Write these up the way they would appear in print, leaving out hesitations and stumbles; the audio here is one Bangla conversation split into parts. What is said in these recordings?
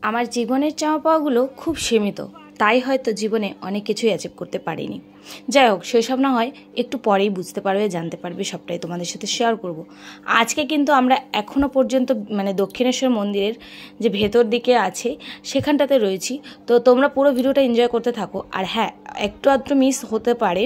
আমার জীবনের চাওয়া পাওয়াগুলো খুব সীমিত, তাই হয়তো জীবনে অনেক কিছুই অ্যাচিভ করতে পারিনি। যাই হোক, সেসব না হয় একটু পরেই বুঝতে পারবে, জানতে পারবে, সবটাই তোমাদের সাথে শেয়ার করব। আজকে কিন্তু আমরা এখনও পর্যন্ত দক্ষিণেশ্বর মন্দিরের যে ভেতর দিকে আছে সেখানটাতে রয়েছি। তো তোমরা পুরো ভিডিওটা এনজয় করতে থাকো। আর হ্যাঁ, একটু আধটু মিস হতে পারে,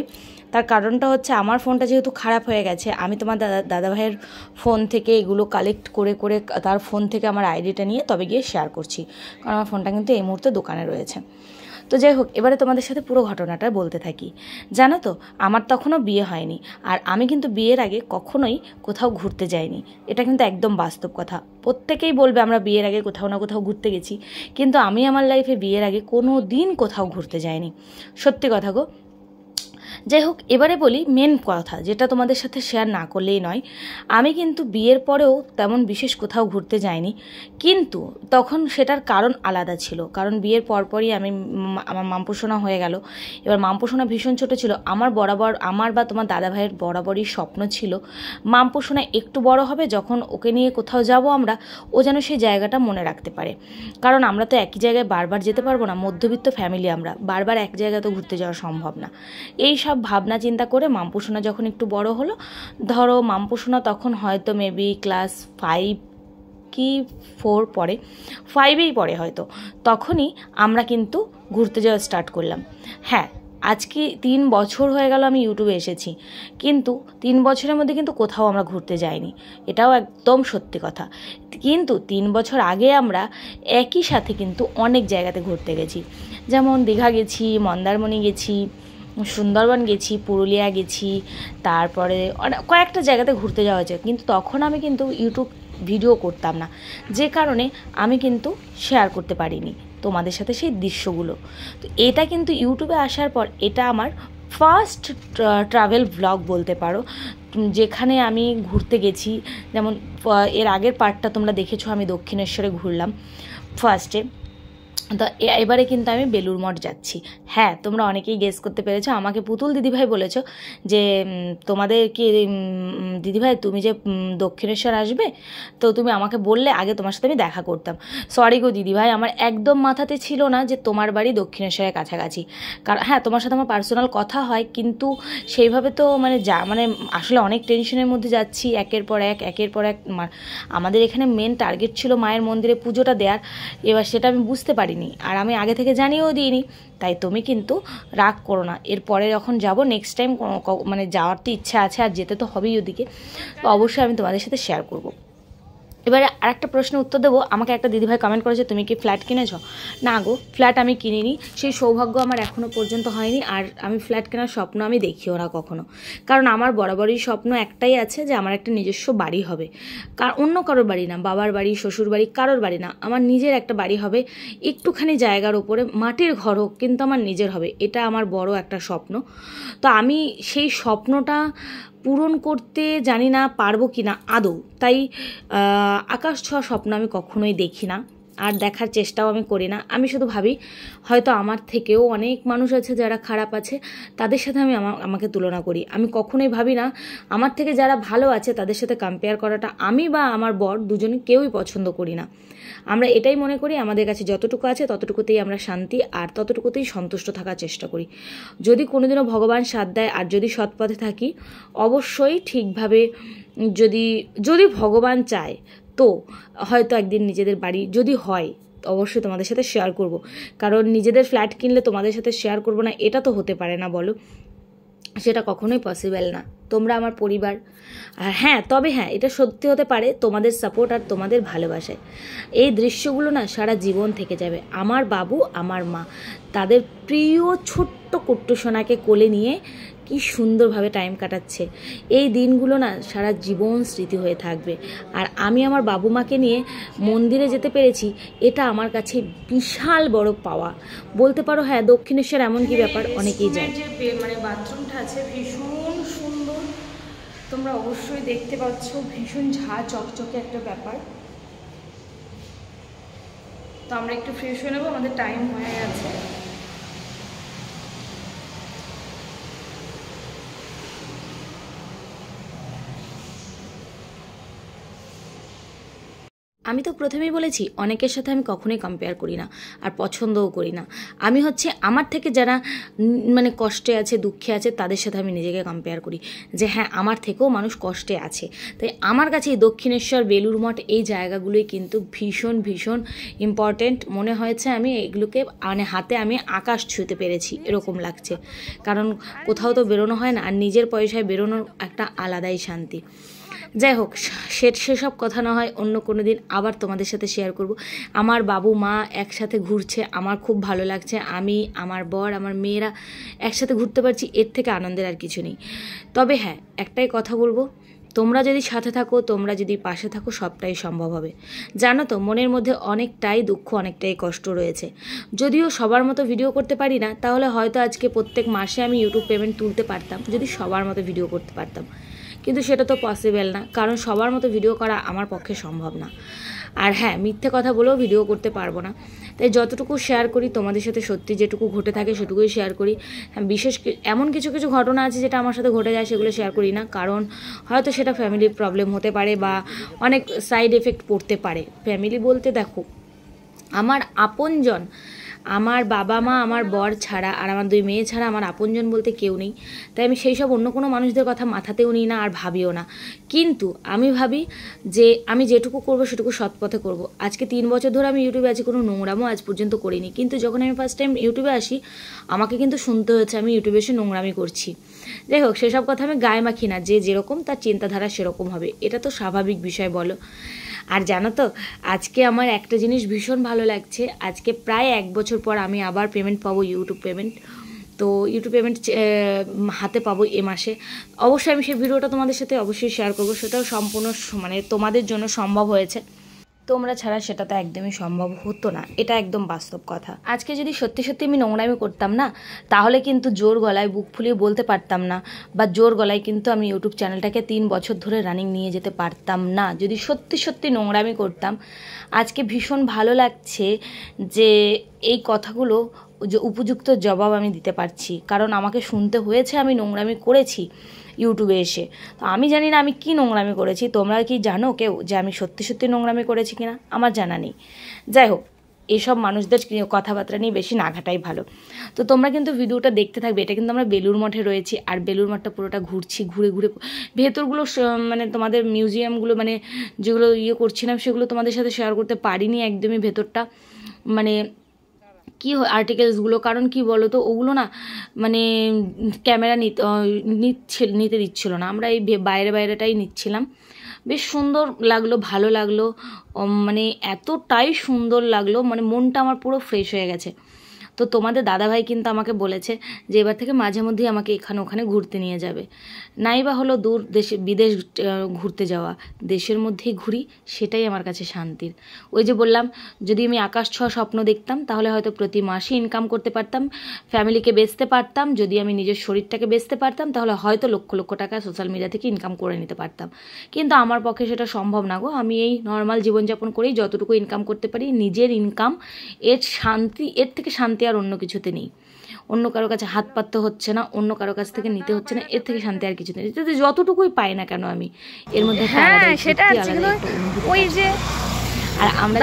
তার কারণটা হচ্ছে আমার ফোনটা যেহেতু খারাপ হয়ে গেছে, আমি তোমার দাদাভাইয়ের ফোন থেকে এগুলো কালেক্ট করে করে তার ফোন থেকে আমার আইডিটা নিয়ে তবে গিয়ে শেয়ার করছি, কারণ আমার ফোনটা কিন্তু এই মুহূর্তে দোকানে রয়েছে। তো যাই হোক, এবারে তোমাদের সাথে পুরো ঘটনাটা বলতে থাকি। জানো তো, আমার তখনও বিয়ে হয়নি, আর আমি কিন্তু বিয়ের আগে কখনোই কোথাও ঘুরতে যাইনি। এটা কিন্তু একদম বাস্তব কথা। প্রত্যেকেই বলবে আমরা বিয়ের আগে কোথাও না কোথাও ঘুরতে গেছি, কিন্তু আমি আমার লাইফে বিয়ের আগে কোনো দিন কোথাও ঘুরতে যাইনি। সত্যি কথা গো। যাই হোক, এবারে বলি মেন কথা, যেটা তোমাদের সাথে শেয়ার না করলেই নয়। আমি কিন্তু বিয়ের পরেও তেমন বিশেষ কোথাও ঘুরতে যাইনি, কিন্তু তখন সেটার কারণ আলাদা ছিল। কারণ বিয়ের পরপরই আমার মামপোষণা হয়ে গেল। এবার মামপোষণা ভীষণ ছোট ছিল। আমার বা তোমার দাদাভাইয়ের বরাবরই স্বপ্ন ছিল মামপোষণা একটু বড় হবে, যখন ওকে নিয়ে কোথাও যাব আমরা, ও যেন সেই জায়গাটা মনে রাখতে পারে। কারণ আমরা তো একই জায়গায় বারবার যেতে পারবো না, মধ্যবিত্ত ফ্যামিলি আমরা, বারবার এক জায়গায় তো ঘুরতে যাওয়া সম্ভব না। এই সব ভাবনা চিন্তা করে মামপোষণা যখন একটু বড় হলো, ধরো মামপোষণা তখন হয়তো মেবি ক্লাস 5 কি 4 পড়ে, 5এই পড়ে হয়তো, তখনই আমরা কিন্তু ঘুরতে যাওয়া স্টার্ট করলাম। হ্যাঁ, আজকে 3 বছর হয়ে গেল আমি ইউটিউবে এসেছি, কিন্তু 3 বছরের মধ্যে কিন্তু কোথাও আমরা ঘুরতে যাইনি, এটাও একদম সত্যি কথা। কিন্তু 3 বছর আগে আমরা একই সাথে কিন্তু অনেক জায়গাতে ঘুরতে গেছি। যেমন দীঘা গেছি, মন্দারমণি গেছি, সুন্দরবন গেছি, পুরুলিয়া গেছি, তারপরে কয়েকটা জায়গাতে ঘুরতে যাওয়া হয়েছে। কিন্তু তখন আমি কিন্তু ইউটিউব ভিডিও করতাম না, যে কারণে আমি কিন্তু শেয়ার করতে পারিনি তোমাদের সাথে সেই দৃশ্যগুলো। তো এটা কিন্তু ইউটিউবে আসার পর এটা আমার ফার্স্ট ট্রাভেল ব্লগ বলতে পারো, যেখানে আমি ঘুরতে গেছি। যেমন এর আগের পার্টটা তোমরা দেখেছো, আমি দক্ষিণেশ্বরে ঘুরলাম ফার্স্টে। তো এবারে কিন্তু আমি বেলুড় মঠ যাচ্ছি। হ্যাঁ, তোমরা অনেকেই গেস করতে পেরেছো, আমাকে পুতুল দিদিভাই বলেছো যে তোমাদের কি দিদিভাই তুমি যে দক্ষিণেশ্বর আসবে, তো তুমি আমাকে বললে আগে তোমার সাথে আমি দেখা করতাম। সরি গো দিদিভাই, আমার একদম মাথাতে ছিল না যে তোমার বাড়ি দক্ষিণেশ্বরের কাছাকাছি। কারণ হ্যাঁ, তোমার সাথে আমার পার্সোনাল কথা হয়, কিন্তু সেইভাবে তো আসলে অনেক টেনশনের মধ্যে যাচ্ছি, একের পর এক। আমাদের এখানে মেন টার্গেট ছিল মায়ের মন্দিরে পুজোটা দেওয়ার। এবার সেটা আমি বুঝতে পারি, আর আমি আগে থেকে জানিয়েও দিইনি। তাই তুমি কিন্তু রাগ করো না, এরপরে যখন যাব নেক্সট টাইম যাওয়ার তো ইচ্ছা আছে, আর যেতে তো হবেই ওদিকে, তো অবশ্যই আমি তোমাদের সাথে শেয়ার করব। এবারে আরেকটা প্রশ্নের উত্তর দেবো। আমাকে একটা দিদিভাই কমেন্ট করেছে, তুমি কি ফ্ল্যাট কিনেছো? না গো, ফ্ল্যাট আমি কিনিনি, সেই সৌভাগ্য আমার এখনও পর্যন্ত হয়নি। আর আমি ফ্ল্যাট কেনার স্বপ্ন আমি দেখিও না কখনো, কারণ আমার বরাবরই স্বপ্ন একটাই আছে, যে আমার একটা নিজস্ব বাড়ি হবে। অন্য কারোর বাড়ি না, বাবার বাড়ি, শ্বশুর বাড়ি, কারোর বাড়ি না, আমার নিজের একটা বাড়ি হবে, একটুখানি জায়গার ওপরে, মাটির ঘর হোক, কিন্তু আমার নিজের হবে। এটা আমার বড় একটা স্বপ্ন। তো আমি সেই স্বপ্নটা পূরণ করতে জানি না পারবো কি না আদৌ। তাই আকাশ ছোঁয়া স্বপ্ন আমি কখনোই দেখি না, আর দেখার চেষ্টাও আমি করি না। আমি শুধু ভাবি হয়তো আমার থেকেও অনেক মানুষ আছে যারা খারাপ আছে, তাদের সাথে আমি আমাকে তুলনা করি। আমি কখনোই ভাবি না আমার থেকে যারা ভালো আছে তাদের সাথে কম্পেয়ার করাটা আমি বা আমার বর দুজনে কেউই পছন্দ করি না। আমরা এটাই মনে করি আমাদের কাছে যতটুকু আছে ততটুকুতেই আমরা শান্তি, আর ততটুকুতেই সন্তুষ্ট থাকার চেষ্টা করি। যদি কোনোদিনও ভগবান সাথ দেয়, আর যদি সৎ পথে থাকি, অবশ্যই ঠিকভাবে, যদি ভগবান চায়, তো হয়তো একদিন নিজেদের বাড়ি যদি হয়, অবশ্যই তোমাদের সাথে শেয়ার করব। কারণ নিজেদের ফ্ল্যাট কিনলে তোমাদের সাথে শেয়ার করব না, এটা তো হতে পারে না বলো, সেটা কখনোই পসিবল না। তোমরা আমার পরিবার। আর হ্যাঁ, তবে হ্যাঁ, এটা সত্যি হতে পারে তোমাদের সাপোর্ট আর তোমাদের ভালোবাসায় এই দৃশ্যগুলো না সারা জীবন থেকে যাবে। আমার বাবু, আমার মা, তাদের প্রিয় ছোট্ট কুট্টু সোনাকে কোলে নিয়ে কি সুন্দরভাবে টাইম কাটাচ্ছে, এই দিনগুলো না সারা জীবন স্মৃতি হয়ে থাকবে। আর আমি আমার বাবু মাকে নিয়ে মন্দিরে যেতে পেরেছি, এটা আমার কাছে বিশাল বড় পাওয়া বলতে পারো। হ্যাঁ, দক্ষিণেশ্বর এমন কি ব্যাপার, অনেকেই যায়। বাথরুমটা আছে ভীষণ সুন্দর, তোমরা অবশ্যই দেখতে পাচ্ছ, ভীষণ ঝাঁ চকচকে একটা ব্যাপার। তো আমরা একটু ফ্রেশ হয়ে নেবো, আমাদের টাইম হয়ে গেছে। আমি তো প্রথমেই বলেছি অনেকের সাথে আমি কখনোই কম্পেয়ার করি না আর পছন্দও করি না। আমি হচ্ছে আমার থেকে যারা মানে কষ্টে আছে, দুঃখে আছে, তাদের সাথে আমি নিজেকে কম্পেয়ার করি যে হ্যাঁ আমার থেকেও মানুষ কষ্টে আছে। তাই আমার কাছে এই দক্ষিণেশ্বর, বেলুড় মঠ এই জায়গাগুলোই কিন্তু ভীষণ ভীষণ ইম্পর্টেন্ট মনে হয়েছে। আমি এগুলোকে মানে হাতে আমি আকাশ ছুঁতে পেরেছি এরকম লাগছে, কারণ কোথাও তো বেরোনো হয় না, আর নিজের পয়সায় বেরোনোর একটা আলাদাই শান্তি। যাই হোক, সেসব কথা না হয় অন্য কোনো দিন আবার তোমাদের সাথে শেয়ার করব। আমার বাবু মা একসাথে ঘুরছে, আমার খুব ভালো লাগছে। আমি, আমার বর, আমার মেয়েরা একসাথে ঘুরতে পারছি, এর থেকে আনন্দের আর কিছু নেই। তবে হ্যাঁ, একটাই কথা বলবো, তোমরা যদি সাথে থাকো, তোমরা যদি পাশে থাকো, সবটাই সম্ভব হবে। জানো তো, মনের মধ্যে অনেকটাই দুঃখ, অনেকটাই কষ্ট রয়েছে। যদিও সবার মতো ভিডিও করতে পারি না, তাহলে হয়তো আজকে প্রত্যেক মাসে আমি ইউটিউব পেমেন্ট তুলতে পারতাম যদি সবার মতো ভিডিও করতে পারতাম, কিন্তু সেটা তো পসিবল না, কারণ সবার মতো ভিডিও করা আমার পক্ষে সম্ভব না। আর হ্যাঁ, মিথ্যে কথা বলেও ভিডিও করতে পারবো না। তাই যতটুকু শেয়ার করি তোমাদের সাথে, সত্যি যেটুকু ঘটে থাকে সেটুকুই শেয়ার করি। হ্যাঁ, বিশেষ এমন কিছু কিছু ঘটনা আছে যেটা আমার সাথে ঘটে যায়, সেগুলো শেয়ার করি না, কারণ হয়তো সেটা ফ্যামিলির প্রবলেম হতে পারে বা অনেক সাইড এফেক্ট পড়তে পারে। ফ্যামিলি বলতে দেখো, আমার আপনজন, আমার বাবা মা, আমার বর ছাড়া আর আমার 2 মেয়ে ছাড়া আমার আপনজন বলতে কেউ নেই। তাই আমি সেই সব অন্য কোনো মানুষদের কথা মাথাতেও নিই না আর ভাবিও না। কিন্তু আমি ভাবি যে আমি যেটুকু করব সেটুকু সৎ পথে করব। আজকে 3 বছর ধরে আমি ইউটিউবে আছি, কোনো নোংরামও আজ পর্যন্ত করিনি। কিন্তু যখন আমি ফার্স্ট টাইম ইউটিউবে আসি, আমাকে কিন্তু শুনতে হয়েছে আমি ইউটিউবে এসে নোংরামি করছি। যাই হোক, সেসব কথা আমি গায়ে মাখি না, যে যেরকম তার চিন্তাধারা সেরকম হবে, এটা তো স্বাভাবিক বিষয় বলো। আর জানো তো, আজকে আমার একটা জিনিস ভীষণ ভালো লাগছে, আজকে প্রায় 1 বছর পর আমি আবার পেমেন্ট পাবো, ইউটিউব পেমেন্ট। তো ইউটিউব পেমেন্ট হাতে পাবো এ মাসে। অবশ্যই আমি সেই ভিডিওটা তোমাদের সাথে অবশ্যই শেয়ার করবো, সেটাও সম্পূর্ণ মানে তোমাদের জন্য সম্ভব হয়েছে, তোমরা ছাড়া সেটা তো একদমই সম্ভব হতো না, এটা একদম বাস্তব কথা। আজকে যদি সত্যি সত্যি আমি নোংরামি করতাম না, তাহলে কিন্তু জোর গলায় বুক ফুলিয়ে বলতে পারতাম না, বা জোর গলায় কিন্তু আমি ইউটিউব চ্যানেলটাকে 3 বছর ধরে রানিং নিয়ে যেতে পারতাম না, যদি সত্যি সত্যি নোংরামি করতাম। আজকে ভীষণ ভালো লাগছে যে এই কথাগুলো যে উপযুক্ত জবাব আমি দিতে পারছি, কারণ আমাকে শুনতে হয়েছে আমি নোংরামি করেছি ইউটিউবে এসে। তো আমি জানি না আমি কি নোংরামি করেছি, তোমরা কি জানো কেউ যে আমি সত্যি সত্যি নোংরামি করেছি কিনা? আমার জানা নেই। যাই হোক, এইসব মানুষদের কথাবার্তা নিয়ে বেশি না ঘাটাই ভালো। তো তোমরা কিন্তু ভিডিওটা দেখতে থাকবে। এটা কিন্তু আমরা বেলুড় মঠে রয়েছি, আর বেলুড় মঠটা পুরোটা ঘুরছি, ঘুরে ঘুরে ভেতরগুলো মানে তোমাদের মিউজিয়ামগুলো মানে যেগুলো করছিলাম সেগুলো তোমাদের সাথে শেয়ার করতে পারিনি একদমই। ভেতরটা মানে কি আর্টিকেলসগুলো, কারণ কি বলো তো, ওগুলো না মানে ক্যামেরা নিতে দিচ্ছিল না, আমরা এই বাইরেটাই নিচ্ছিলাম। বেশ সুন্দর লাগলো, ভালো লাগলো, মানে এতটাই সুন্দর লাগলো, মানে মনটা আমার পুরো ফ্রেশ হয়ে গেছে। তো তোমাদের দাদাভাই কিন্তু আমাকে বলেছে যে এবার থেকে মাঝে মধ্যেই আমাকে এখানে ওখানে ঘুরতে নিয়ে যাবে, নাই বা হলো দূর দেশে বিদেশ ঘুরতে যাওয়া, দেশের মধ্যেই ঘুরি, সেটাই আমার কাছে শান্তির। ওই যে বললাম, যদি আমি আকাশ ছোঁয়া স্বপ্ন দেখতাম তাহলে হয়তো প্রতি মাসে ইনকাম করতে পারতাম, ফ্যামিলিকে বেচতে পারতাম। যদি আমি নিজের শরীরটাকে বেচতে পারতাম তাহলে হয়তো লক্ষ লক্ষ টাকা সোশ্যাল মিডিয়া থেকে ইনকাম করে নিতে পারতাম, কিন্তু আমার পক্ষে সেটা সম্ভব না গো। আমি এই নর্মাল জীবনযাপন করেই যতটুকু ইনকাম করতে পারি, নিজের ইনকাম, এর শান্তি, এর থেকে শান্তি আর অন্য কিছুতে নেই। অন্য কারো কাছে হাত পাততে হচ্ছে না, অন্য কারো কাছ থেকে নিতে হচ্ছে না, এর থেকে শান্তি আর কিছু নেই। যদি যতটুকুই পাই না কেন আমি এর মধ্যে ওই যে, আর আমরা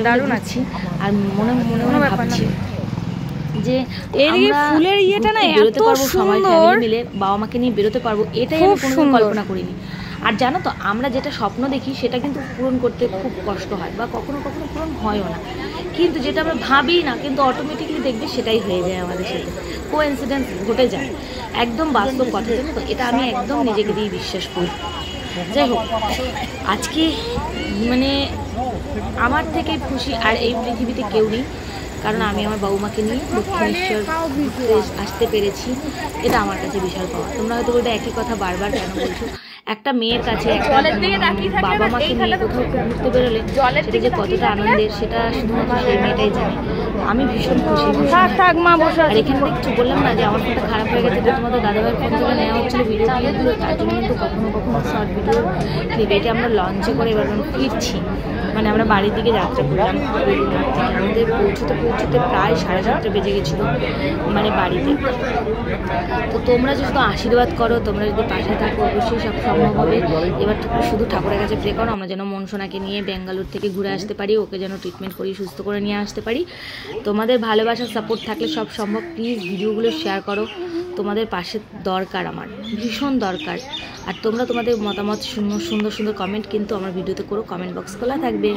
দারুণ আছি, আর মনে মনে মনে ভাবছি যে ফুলের ইয়েটা না এত সুন্দর, মিলে বাবা মাকে নিয়ে বেরোতে পারবো, এটাই আমি কোনো কল্পনা করিনি। আর জানো তো, আমরা যেটা স্বপ্ন দেখি সেটা কিন্তু পূরণ করতে খুব কষ্ট হয়, বা কখনো কখনো পূরণ হয়ও না, কিন্তু যেটা আমরা ভাবি না কিন্তু অটোমেটিকলি দেখবে সেটাই হয়ে যায় আমাদের সাথে, কোইন্সিডেন্স ঘটে যায়। একদম বাস্তব কথা, জানো তো, এটা আমি একদম নিজেকে দিয়ে বিশ্বাস করি। যাই হোক, আজকে মানে আমার থেকে খুশি আর এই পৃথিবীতে কেউ নেই, কারণ আমি আমার বাবু মাকে নিয়ে দক্ষিণেশ্বর আসতে পেরেছি, এটা আমার কাছে বিশাল পাওয়া। তোমরা হয়তো বলবে একই কথা বারবার কেন বলছো, একটা মেয়ের কাছে বাবা মাকে নিয়ে কোথাও ঘুরতে বেরোলে সেটা যে কতটা আনন্দের সেটা শুধুমাত্র সেই মেয়েটাই জানে। আমি ভীষণ খুশি। আর এখানে দেখছো, বললাম না যে আমার ফোনটা খারাপ হয়ে গেছে, তোমাদের দাদাভাইয়ের ফোন থেকে নেওয়া হচ্ছিল ভিডিও ক্লিপগুলো, তার জন্য কিন্তু কখনো কখনো শর্ট ভিডিও ক্লিপ, এটা আমরা লঞ্চে করে এবার ফিরছি। মানে আমরা বাড়ির দিকে যাত্রা করলাম বেলুড়ঘাট থেকে। আমাদের পৌঁছতে প্রায় 7:30 বেজে গেছিলো মানে বাড়িতে। তো তোমরা যদি আশীর্বাদ করো, তোমরা যদি পাশে থাকো, অবশ্যই সব সম্ভব হবে। এবার শুধু ঠাকুরের কাছে প্রে করো আমরা যেন মনসোনাকে নিয়ে ব্যাঙ্গালোর থেকে ঘুরে আসতে পারি, ওকে যেন ট্রিটমেন্ট করি, সুস্থ করে নিয়ে আসতে পারি। তোমাদের ভালোবাসার সাপোর্ট থাকলে সব সম্ভব। প্লিজ ভিডিওগুলো শেয়ার করো, তোমাদের পাশে দরকার, আমার ভীষণ দরকার। আর তোমরা তোমাদের মতামত সুন্দর সুন্দর কমেন্ট কিন্তু আমার ভিডিওতে করো, কমেন্ট বক্স খোলা থাকবে।